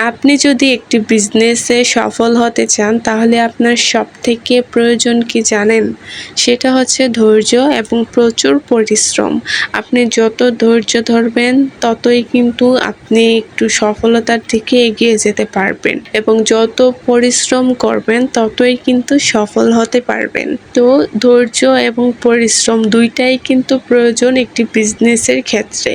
আপনি যদি একটি বিজনেসে সফল হতে চান তাহলে আপনার সবথেকে প্রয়োজন কি জানেন? সেটা হচ্ছে ধৈর্য এবং প্রচুর পরিশ্রম। আপনি যত ধৈর্য ধরবেন ততই কিন্তু আপনি একটু সফলতার দিকে এগিয়ে যেতে পারবেন এবং যত পরিশ্রম করবেন ততই কিন্তু সফল হতে পারবেন। তো ধৈর্য এবং পরিশ্রম দুইটাই কিন্তু প্রয়োজন একটি বিজনেসের ক্ষেত্রে।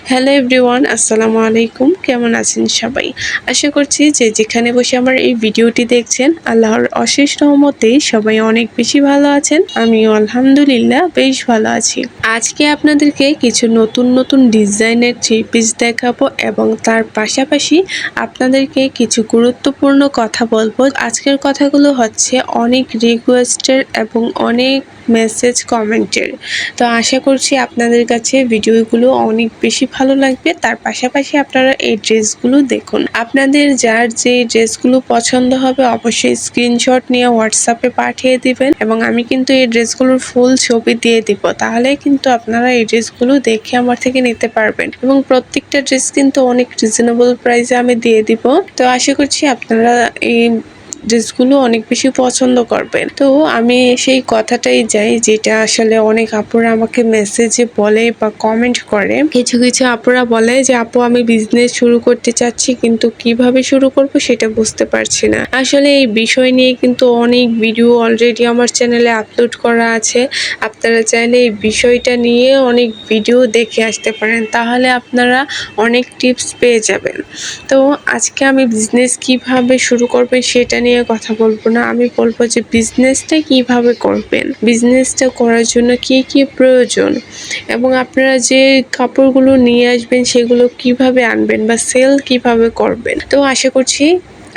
হ্যালো এভরিওয়ান, আসসালামু আলাইকুম। কেমন আছেন সবাই? আশা করছি যে যেখানে বসে আমার এই ভিডিওটি দেখছেন আল্লাহর অশেষ রহমতে সবাই অনেক বেশি ভালো আছেন। আমিও আলহামদুলিল্লাহ বেশ ভালো আছি। আজকে আপনাদেরকে কিছু নতুন ডিজাইনের থ্রি পিস দেখাবো এবং তার পাশাপাশি আপনাদেরকে কিছু গুরুত্বপূর্ণ কথা বলবো। আজকের কথাগুলো হচ্ছে অনেক রিকোয়েস্টের এবং অনেক মেসেজ কমেন্টের। তো আশা করছি আপনাদের কাছে ভিডিওগুলো অনেক বেশি ভালো লাগবে। তার পাশাপাশি আপনারা এই ড্রেসগুলো দেখুন। আপনাদের যার যে ড্রেসগুলো পছন্দ হবে অবশ্যই স্ক্রিনশট নিয়ে হোয়াটসঅ্যাপে পাঠিয়ে দিবেন এবং আমি কিন্তু এই ড্রেসগুলোর ফুল ছবি দিয়ে দিব। তাহলে কিন্তু আপনারা এই ড্রেসগুলো দেখে আমার থেকে নিতে পারবেন এবং প্রত্যেকটা ড্রেস কিন্তু অনেক রিজনেবল প্রাইসে আমি দিয়ে দিব। তো আশা করছি আপনারা এই ড্রেসগুলো অনেক বেশি পছন্দ করবেন। তো আমি সেই কথাটাই যাই যেটা আসলে অনেক আপুরা আমাকে মেসেজে বলে বা কমেন্ট করে। কিছু আপুরা বলে যে আপু আমি বিজনেস শুরু করতে চাচ্ছি কিন্তু কিভাবে শুরু করব সেটা বুঝতে পারছি না। আসলে এই বিষয় নিয়ে কিন্তু অনেক ভিডিও অলরেডি আমার চ্যানেলে আপলোড করা আছে। আপনারা চাইলে এই বিষয়টা নিয়ে অনেক ভিডিও দেখে আসতে পারেন, তাহলে আপনারা অনেক টিপস পেয়ে যাবেন। তো আজকে আমি বিজনেস কিভাবে শুরু করবেন সেটা নিয়ে কথা বলবো না, আমি বলবো যে বিজনেসটা কিভাবে করবেন, বিজনেসটা করার জন্য কি কি প্রয়োজন এবং আপনারা যে কাপড়গুলো নিয়ে আসবেন সেগুলো কিভাবে আনবেন বা সেল কিভাবে করবেন। তো আশা করছি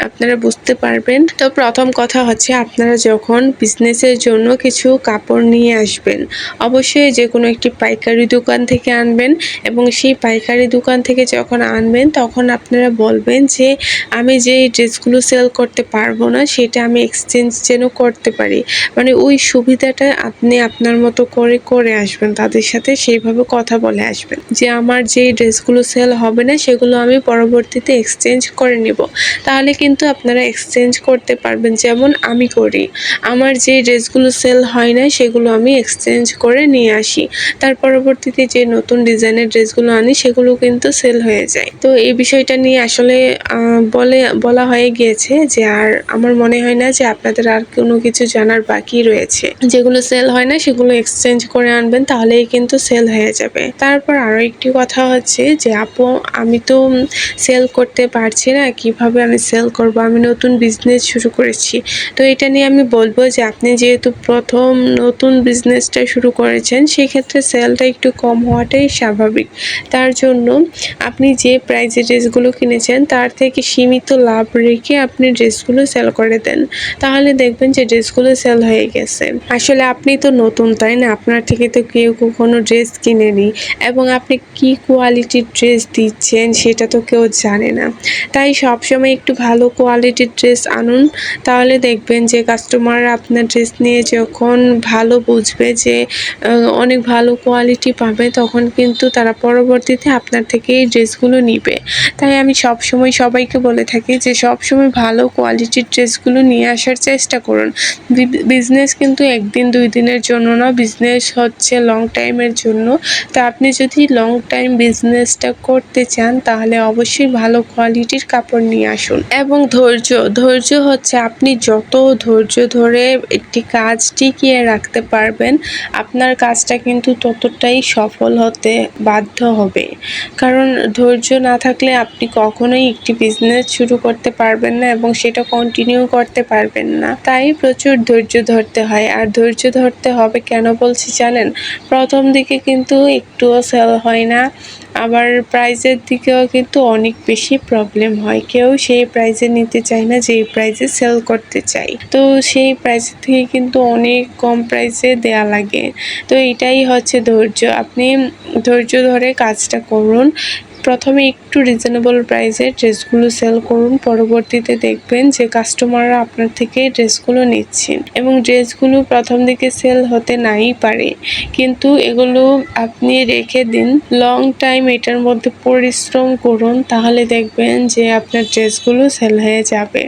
আপনারা বুঝতে পারবেন। তো প্রথম কথা হচ্ছে আপনারা যখন বিজনেসের জন্য কিছু কাপড় নিয়ে আসবেন অবশ্যই যে কোনো একটি পাইকারি দোকান থেকে আনবেন এবং সেই পাইকারি দোকান থেকে যখন আনবেন তখন আপনারা বলবেন যে আমি যে ড্রেসগুলো সেল করতে পারবো না সেটা আমি এক্সচেঞ্জ যেন করতে পারি, মানে ওই সুবিধাটা আপনি আপনার মতো করে আসবেন তাদের সাথে, সেইভাবে কথা বলে আসবেন যে আমার যে ড্রেসগুলো সেল হবে না সেগুলো আমি পরবর্তীতে এক্সচেঞ্জ করে নিব। তাহলে কিন্তু আপনারা এক্সচেঞ্জ করতে পারবেন। যেমন আমি করি, আমার যে ড্রেসগুলো সেল হয় না সেগুলো আমি এক্সচেঞ্জ করে নিয়ে আসি, তার পরবর্তীতে যে নতুন ডিজাইনের ড্রেসগুলো আনি সেগুলো কিন্তু সেল হয়ে যায়। তো এই বিষয়টা নিয়ে আসলে বলা হয়ে গিয়েছে যে আর আমার মনে হয় না যে আপনাদের আর কোনো কিছু জানার বাকি রয়েছে। যেগুলো সেল হয় না সেগুলো এক্সচেঞ্জ করে আনবেন, তাহলেই কিন্তু সেল হয়ে যাবে। তারপর আরো একটি কথা হচ্ছে যে আপু আমি তো সেল করতে পারছি না, কিভাবে আমি সেল করব, আমি নতুন বিজনেস শুরু করেছি। তো এটা নিয়ে আমি বলবো যে আপনি যেহেতু প্রথম নতুন বিজনেসটা শুরু করেছেন সেক্ষেত্রে সেলটা একটু কম হওয়াটাই স্বাভাবিক। তার জন্য আপনি যে প্রাইসে ড্রেসগুলো কিনেছেন তার থেকে সীমিত লাভ রেখে আপনি ড্রেসগুলো সেল করে দেন, তাহলে দেখবেন যে ড্রেসগুলো সেল হয়ে গেছে। আসলে আপনি তো নতুন, তাই না? আপনার থেকে তো কেউ কখনো ড্রেস কিনেনি এবং আপনি কি কোয়ালিটির ড্রেস দিচ্ছেন সেটা তো কেউ জানে না। তাই সবসময় একটু ভালো কোয়ালিটির ড্রেস আনুন, তাহলে দেখবেন যে কাস্টমাররা আপনার ড্রেস নিয়ে যখন ভালো বুঝবে যে অনেক ভালো কোয়ালিটি পাবে তখন কিন্তু তারা পরবর্তীতে আপনার থেকে এই ড্রেসগুলো নিবে। তাই আমি সবসময় সবাইকে বলে থাকি যে সবসময় ভালো কোয়ালিটির ড্রেসগুলো নিয়ে আসার চেষ্টা করুন। বিজনেস কিন্তু একদিন দুই দিনের জন্য না, বিজনেস হচ্ছে লং টাইমের জন্য। তা আপনি যদি লং টাইম বিজনেসটা করতে চান তাহলে অবশ্যই ভালো কোয়ালিটির কাপড় নিয়ে আসুন এবং ধৈর্য হচ্ছে আপনি যত ধৈর্য ধরে একটি কাজ টিকিয়ে রাখতে পারবেন আপনার কাজটা কিন্তু ততটাই সফল হতে বাধ্য হবে। কারণ ধৈর্য না থাকলে আপনি কখনোই একটি বিজনেস শুরু করতে পারবেন না এবং সেটা কন্টিনিউ করতে পারবেন না। তাই প্রচুর ধৈর্য ধরতে হয়। আর ধৈর্য ধরতে হবে কেন বলছি জানেন? প্রথম দিকে কিন্তু একটুও সেল হয় না, আবার প্রাইজের দিকেও কিন্তু অনেক বেশি প্রবলেম হয়। কেউ সেই প্রাইজে নিতে চায় না যে প্রাইজে সেল করতে চাই, তো সেই প্রাইস থেকে কিন্তু অনেক কম প্রাইসে দেয়া লাগে। তো এটাই হচ্ছে ধৈর্য। আপনি ধৈর্য ধরে কাজটা করুন। প্রথমে একটু রিজনেবল প্রাইসে ড্রেসগুলো সেল করুন, পরবর্তীতে দেখবেন যে কাস্টমাররা আপনার থেকে ড্রেসগুলো নিচ্ছেন এবং ড্রেসগুলো প্রথম দিকে সেল হতে নাই পারে, কিন্তু এগুলো আপনি রেখে দিন, লং টাইম এটার মধ্যে পরিশ্রম করুন, তাহলে দেখবেন যে আপনার ড্রেসগুলো সেল হয়ে যাবে।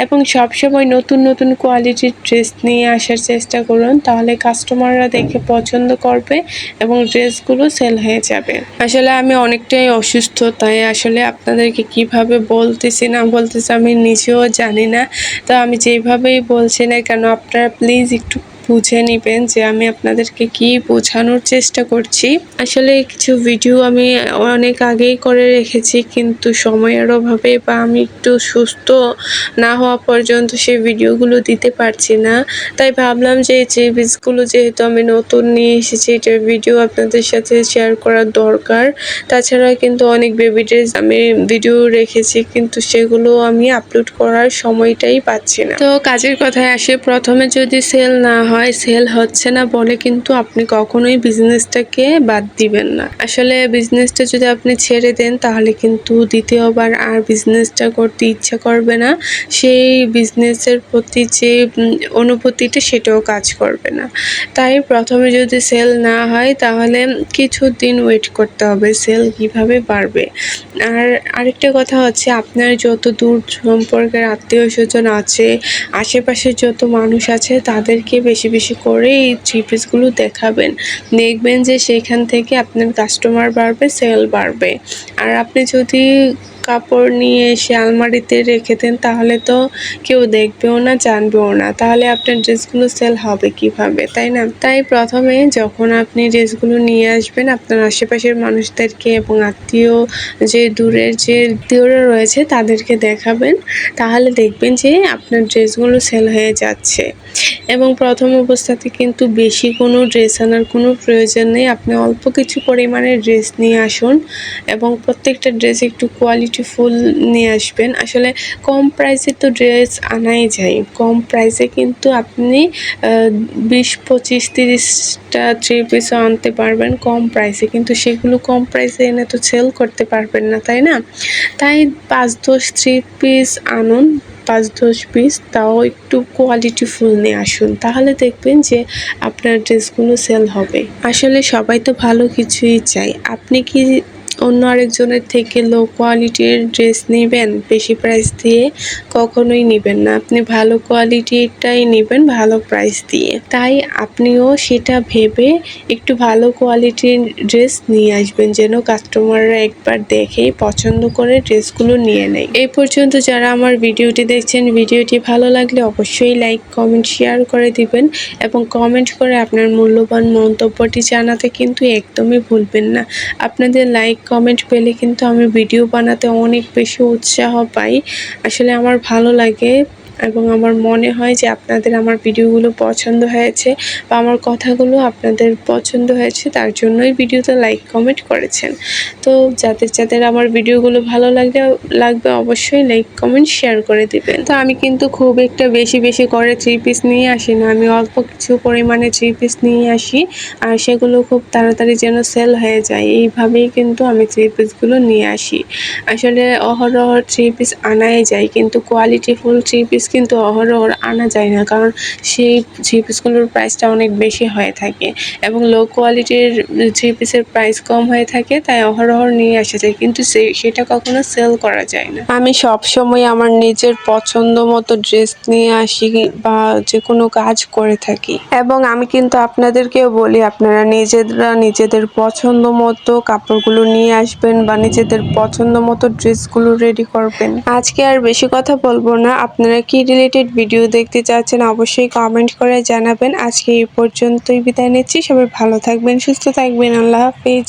এবং সবসময় নতুন নতুন কোয়ালিটির ড্রেস নিয়ে আসার চেষ্টা করুন, তাহলে কাস্টমাররা দেখে পছন্দ করবে এবং ড্রেসগুলো সেল হয়ে যাবে। আসলে আমি অনেকটাই অসুস্থ, তাই আসলে আপনাদেরকে কিভাবে বলতেছি না বলতেছি আমি নিজেও জানি না। তো আমি যেভাবেই বলছি না কেন, আপনারা প্লিজ একটু বুঝে নেবেন যে আমি আপনাদেরকে কি বোঝানোর চেষ্টা করছি। আসলে কিছু ভিডিও আমি অনেক আগেই করে রেখেছি, কিন্তু সময়ের অভাবে বা আমি একটু সুস্থ না হওয়া পর্যন্ত সেই ভিডিওগুলো দিতে পারছি না। তাই ভাবলাম যে এই থ্রি-পিসগুলো যেহেতু আমি নতুন নিয়ে এসেছি, এটার ভিডিও আপনাদের সাথে শেয়ার করা দরকার। তাছাড়া কিন্তু অনেক বেবি ড্রেস আমি ভিডিও রেখেছি, কিন্তু সেগুলো আমি আপলোড করার সময়টাই পাচ্ছি না। তো কাজের কথায় আসে, প্রথমে যদি সেল না হয়, সেল হচ্ছে না বলে কিন্তু আপনি কখনোই বিজনেসটাকে বাদ দিবেন না। আসলে বিজনেসটা যদি আপনি ছেড়ে দেন, তাহলে কিন্তু দ্বিতীয়বার আর বিজনেসটা করতে ইচ্ছা করবে না, সেই বিজনেসের প্রতি যে অনুভূতিটা সেটাও কাজ করবে না। তাই প্রথমে যদি সেল না হয়, তাহলে কিছুদিন ওয়েট করতে হবে, সেল কিভাবে বাড়বে। আর আরেকটা কথা হচ্ছে, আপনার যত দূর সম্পর্কের আত্মীয় স্বজন আছে, আশেপাশে যত মানুষ আছে, তাদেরকে বেশি বেশি করে এই থ্রি পিসগুলো দেখাবেন। দেখবেন যে সেখান থেকে আপনার কাস্টমার বাড়বে, সেল বাড়বে। আর আপনি যদি কাপড় নিয়ে এসে আলমারিতে রেখে দেন, তাহলে তো কেউ দেখবেও না, জানবেও না, তাহলে আপনার ড্রেসগুলো সেল হবে কিভাবে, তাই না? তাই প্রথমে যখন আপনি ড্রেসগুলো নিয়ে আসবেন, আপনার আশেপাশের মানুষদেরকে এবং আত্মীয় যে দূরের যে আত্মীয়রা রয়েছে তাদেরকে দেখাবেন, তাহলে দেখবেন যে আপনার ড্রেসগুলো সেল হয়ে যাচ্ছে। এবং প্রথম অবস্থাতে কিন্তু বেশি কোনো ড্রেস আনার কোনো প্রয়োজন নেই, আপনি অল্প কিছু পরিমাণে ড্রেস নিয়ে আসুন এবং প্রত্যেকটা ড্রেস একটু কোয়ালিটিফুল নিয়ে আসবেন। আসলে কম প্রাইসে তো ড্রেস আনাই যায়, কম প্রাইসে কিন্তু আপনি 20, 25, 30টা থ্রি পিসও আনতে পারবেন কম প্রাইসে, কিন্তু সেগুলো কম প্রাইসে এনে তো সেল করতে পারবেন না, তাই না? তাই 5-10 থ্রি পিস আনুন, 5-10 পিস, তাও একটু কোয়ালিটিফুল নিয়ে আসুন, তাহলে দেখবেন যে আপনার ড্রেসগুলো সেল হবে। আসলে সবাই তো ভালো কিছুই চায়। আপনি কি অন্য আরেকজনের থেকে লো কোয়ালিটির ড্রেস নেবেন বেশি প্রাইস দিয়ে? কখনোই নেবেন না, আপনি ভালো কোয়ালিটিটাই নেবেন ভালো প্রাইস দিয়ে। তাই আপনিও সেটা ভেবে একটু ভালো কোয়ালিটির ড্রেস নিয়ে আসবেন, যেন কাস্টমাররা একবার দেখেই পছন্দ করে ড্রেসগুলো নিয়ে নেয়। এই পর্যন্ত যারা আমার ভিডিওটি দেখছেন, ভিডিওটি ভালো লাগলে অবশ্যই লাইক, কমেন্ট, শেয়ার করে দিবেন এবং কমেন্ট করে আপনার মূল্যবান মন্তব্যটি জানাতে কিন্তু একদমই ভুলবেন না। আপনাদের লাইক, কমেন্ট পেলে কিন্তু আমি ভিডিও বানাতে অনেক বেশি উৎসাহ পাই। আসলে আমার ভালো লাগে এবং আমার মনে হয় যে আপনাদের আমার ভিডিওগুলো পছন্দ হয়েছে বা আমার কথাগুলো আপনাদের পছন্দ হয়েছে, তার জন্যই ভিডিওতে লাইক, কমেন্ট করেছেন। তো যাদের আমার ভিডিওগুলো ভালো লাগবে অবশ্যই লাইক, কমেন্ট, শেয়ার করে দিবেন। তো আমি কিন্তু খুব একটা বেশি করে থ্রি পিস নিয়ে আসি না, আমি অল্প কিছু পরিমাণে থ্রি পিস নিয়ে আসি, আর সেগুলো খুব তাড়াতাড়ি যেন সেল হয়ে যায়, এইভাবেই কিন্তু আমি থ্রি পিসগুলো নিয়ে আসি। আসলে অহরহ থ্রি পিস আনাই যায়, কিন্তু কোয়ালিটিফুল থ্রি পিস কিন্তু অহরহ আনা যায় না, কারণ সেই থ্রি পিসগুলোর প্রাইসটা অনেক বেশি হয়ে থাকে এবং লো কোয়ালিটির থ্রি পিসের প্রাইস কম হয়ে থাকে, তাই অহরহ নিয়ে আসা যায়, কিন্তু সেটা কখনো সেল করা যায় না। আমি সবসময় আমার নিজের পছন্দ মতো ড্রেস নিয়ে আসি বা যে কোনো কাজ করে থাকি, এবং আমি কিন্তু আপনাদেরকেও বলি আপনারা নিজেদের পছন্দ মতো কাপড়গুলো নিয়ে আসবেন বা নিজেদের পছন্দ মতো ড্রেসগুলো রেডি করবেন। আজকে আর বেশি কথা বলবো না, আপনারা কি রিলেটেড ভিডিও দেখতে চাচ্ছেন অবশ্যই কমেন্ট করে জানাবেন। আজকে এই পর্যন্তই বিদায় নিচ্ছি, সবাই ভালো থাকবেন, সুস্থ থাকবেন, আল্লাহ হাফেজ।